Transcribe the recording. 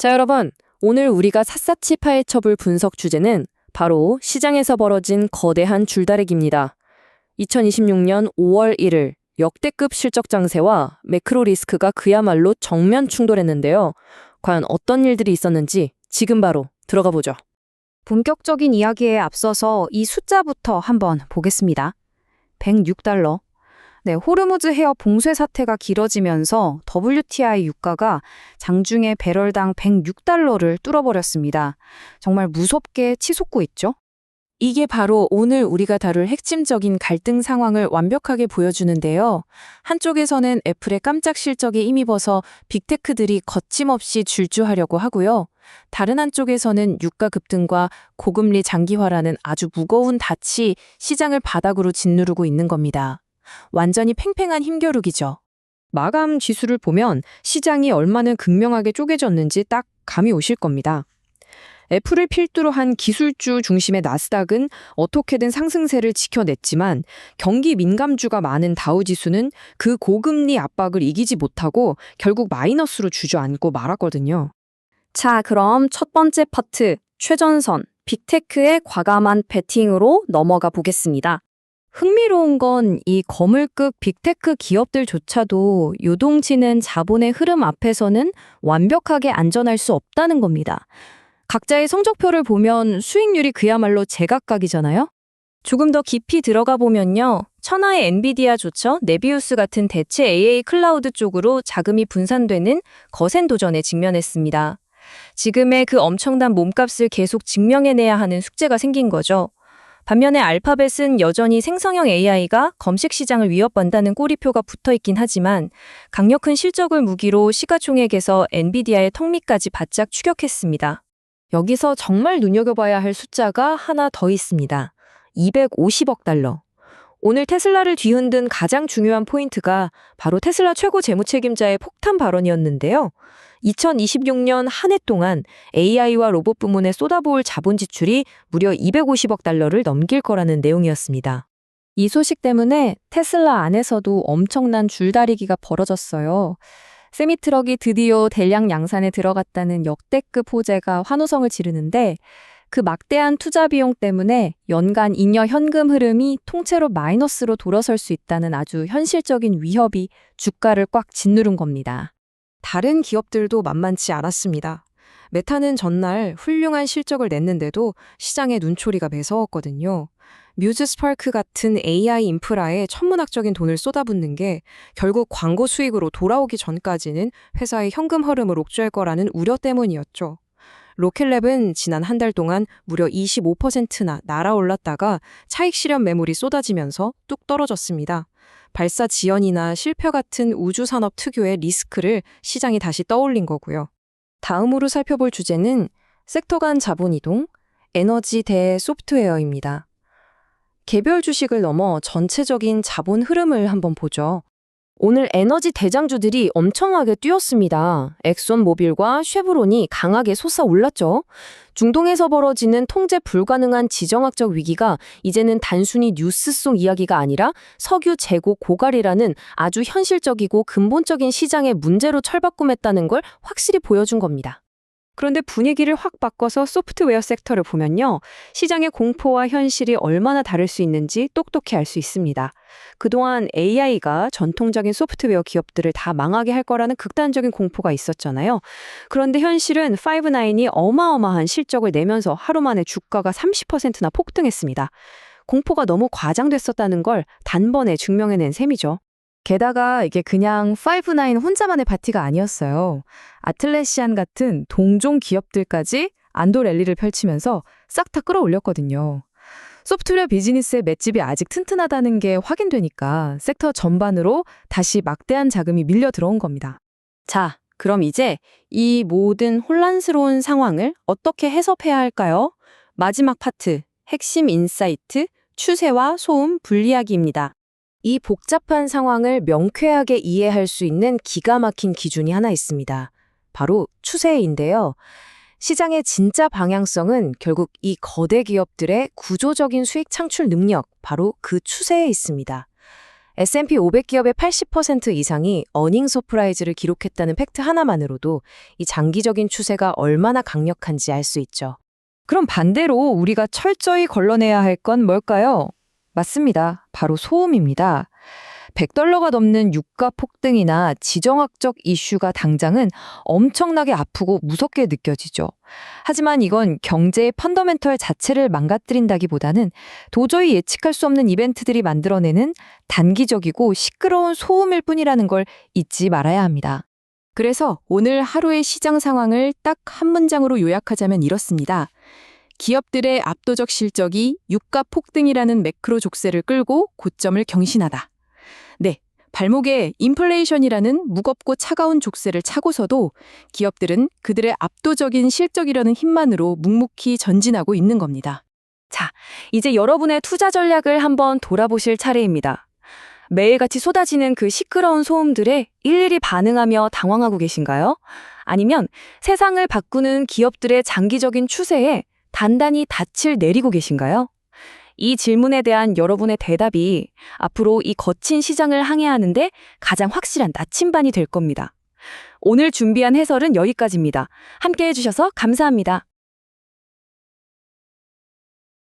자, 여러분. 오늘 우리가 샅샅이 파헤쳐볼 분석 주제는 바로 시장에서 벌어진 거대한 줄다리기입니다. 2026년 5월 1일 역대급 실적 장세와 매크로 리스크가 그야말로 정면 충돌했는데요. 과연 어떤 일들이 있었는지 지금 바로 들어가 보죠. 본격적인 이야기에 앞서서 이 숫자부터 한번 보겠습니다. 106달러. 네, 호르무즈 해협 봉쇄 사태가 길어지면서 WTI 유가가 장중에 배럴당 106달러를 뚫어버렸습니다. 정말 무섭게 치솟고 있죠? 이게 바로 오늘 우리가 다룰 핵심적인 갈등 상황을 완벽하게 보여주는데요. 한쪽에서는 애플의 깜짝 실적에 힘입어서 빅테크들이 거침없이 줄주하려고 하고요. 다른 한쪽에서는 유가 급등과 고금리 장기화라는 아주 무거운 닻이 시장을 바닥으로 짓누르고 있는 겁니다. 완전히 팽팽한 힘겨루기죠. 마감 지수를 보면 시장이 얼마나 극명하게 쪼개졌는지 딱 감이 오실 겁니다. 애플을 필두로 한 기술주 중심의 나스닥은 어떻게든 상승세를 지켜냈지만 경기 민감주가 많은 다우지수는 그 고금리 압박을 이기지 못하고 결국 마이너스로 주저앉고 말았거든요. 자, 그럼 첫 번째 파트, 최전선, 빅테크의 과감한 베팅으로 넘어가 보겠습니다. 흥미로운 건 이 거물급 빅테크 기업들조차도 요동치는 자본의 흐름 앞에서는 완벽하게 안전할 수 없다는 겁니다. 각자의 성적표를 보면 수익률이 그야말로 제각각이잖아요? 조금 더 깊이 들어가 보면요. 천하의 엔비디아 조처, 네비우스 같은 대체 AA 클라우드 쪽으로 자금이 분산되는 거센 도전에 직면했습니다. 지금의 그 엄청난 몸값을 계속 증명해내야 하는 숙제가 생긴 거죠. 반면에 알파벳은 여전히 생성형 AI가 검색 시장을 위협한다는 꼬리표가 붙어있긴 하지만 강력한 실적을 무기로 시가총액에서 엔비디아의 턱밑까지 바짝 추격했습니다. 여기서 정말 눈여겨봐야 할 숫자가 하나 더 있습니다. 250억 달러. 오늘 테슬라를 뒤흔든 가장 중요한 포인트가 바로 테슬라 최고 재무책임자의 폭탄 발언이었는데요. 2026년 한 해 동안 AI와 로봇 부문에 쏟아부을 자본 지출이 무려 250억 달러를 넘길 거라는 내용이었습니다. 이 소식 때문에 테슬라 안에서도 엄청난 줄다리기가 벌어졌어요. 세미트럭이 드디어 대량 양산에 들어갔다는 역대급 호재가 환호성을 지르는데 그 막대한 투자 비용 때문에 연간 잉여 현금 흐름이 통째로 마이너스로 돌아설 수 있다는 아주 현실적인 위협이 주가를 꽉 짓누른 겁니다. 다른 기업들도 만만치 않았습니다. 메타는 전날 훌륭한 실적을 냈는데도 시장의 눈초리가 매서웠거든요. 뮤즈 스파크 같은 AI 인프라에 천문학적인 돈을 쏟아붓는 게 결국 광고 수익으로 돌아오기 전까지는 회사의 현금 흐름을 옥죄할 거라는 우려 때문이었죠. 로켓랩은 지난 한 달 동안 무려 25%나 날아올랐다가 차익 실현 매물이 쏟아지면서 뚝 떨어졌습니다. 발사 지연이나 실패 같은 우주산업 특유의 리스크를 시장이 다시 떠올린 거고요. 다음으로 살펴볼 주제는 섹터 간 자본 이동, 에너지 대 소프트웨어입니다. 개별 주식을 넘어 전체적인 자본 흐름을 한번 보죠. 오늘 에너지 대장주들이 엄청나게 뛰었습니다. 엑손모빌과 쉐브론이 강하게 솟아올랐죠. 중동에서 벌어지는 통제 불가능한 지정학적 위기가 이제는 단순히 뉴스 속 이야기가 아니라 석유 재고 고갈이라는 아주 현실적이고 근본적인 시장의 문제로 철바꿈했다는 걸 확실히 보여준 겁니다. 그런데 분위기를 확 바꿔서 소프트웨어 섹터를 보면요. 시장의 공포와 현실이 얼마나 다를 수 있는지 똑똑히 알 수 있습니다. 그동안 AI가 전통적인 소프트웨어 기업들을 다 망하게 할 거라는 극단적인 공포가 있었잖아요. 그런데 현실은 파이브나인이 어마어마한 실적을 내면서 하루 만에 주가가 30%나 폭등했습니다. 공포가 너무 과장됐었다는 걸 단번에 증명해낸 셈이죠. 게다가 이게 그냥 파이브나인 혼자만의 파티가 아니었어요. 아틀래시안 같은 동종 기업들까지 안도 랠리를 펼치면서 싹 다 끌어올렸거든요. 소프트웨어 비즈니스의 맷집이 아직 튼튼하다는 게 확인되니까 섹터 전반으로 다시 막대한 자금이 밀려 들어온 겁니다. 자, 그럼 이제 이 모든 혼란스러운 상황을 어떻게 해석해야 할까요? 마지막 파트, 핵심 인사이트, 추세와 소음 분리하기입니다. 이 복잡한 상황을 명쾌하게 이해할 수 있는 기가 막힌 기준이 하나 있습니다. 바로 추세인데요. 시장의 진짜 방향성은 결국 이 거대 기업들의 구조적인 수익 창출 능력, 바로 그 추세에 있습니다. S&P 500기업의 80% 이상이 어닝 서프라이즈를 기록했다는 팩트 하나만으로도 이 장기적인 추세가 얼마나 강력한지 알 수 있죠. 그럼 반대로 우리가 철저히 걸러내야 할 건 뭘까요? 맞습니다. 바로 소음입니다. $100가 넘는 유가 폭등이나 지정학적 이슈가 당장은 엄청나게 아프고 무섭게 느껴지죠. 하지만 이건 경제의 펀더멘털 자체를 망가뜨린다기보다는 도저히 예측할 수 없는 이벤트들이 만들어내는 단기적이고 시끄러운 소음일 뿐이라는 걸 잊지 말아야 합니다. 그래서 오늘 하루의 시장 상황을 딱 한 문장으로 요약하자면 이렇습니다. 기업들의 압도적 실적이 유가 폭등이라는 매크로 족쇄를 끌고 고점을 경신하다. 네, 발목에 인플레이션이라는 무겁고 차가운 족쇄를 차고서도 기업들은 그들의 압도적인 실적이라는 힘만으로 묵묵히 전진하고 있는 겁니다. 자, 이제 여러분의 투자 전략을 한번 돌아보실 차례입니다. 매일같이 쏟아지는 그 시끄러운 소음들에 일일이 반응하며 당황하고 계신가요? 아니면 세상을 바꾸는 기업들의 장기적인 추세에 단단히 닻을 내리고 계신가요? 이 질문에 대한 여러분의 대답이 앞으로 이 거친 시장을 항해하는데 가장 확실한 나침반이 될 겁니다. 오늘 준비한 해설은 여기까지입니다. 함께 해주셔서 감사합니다.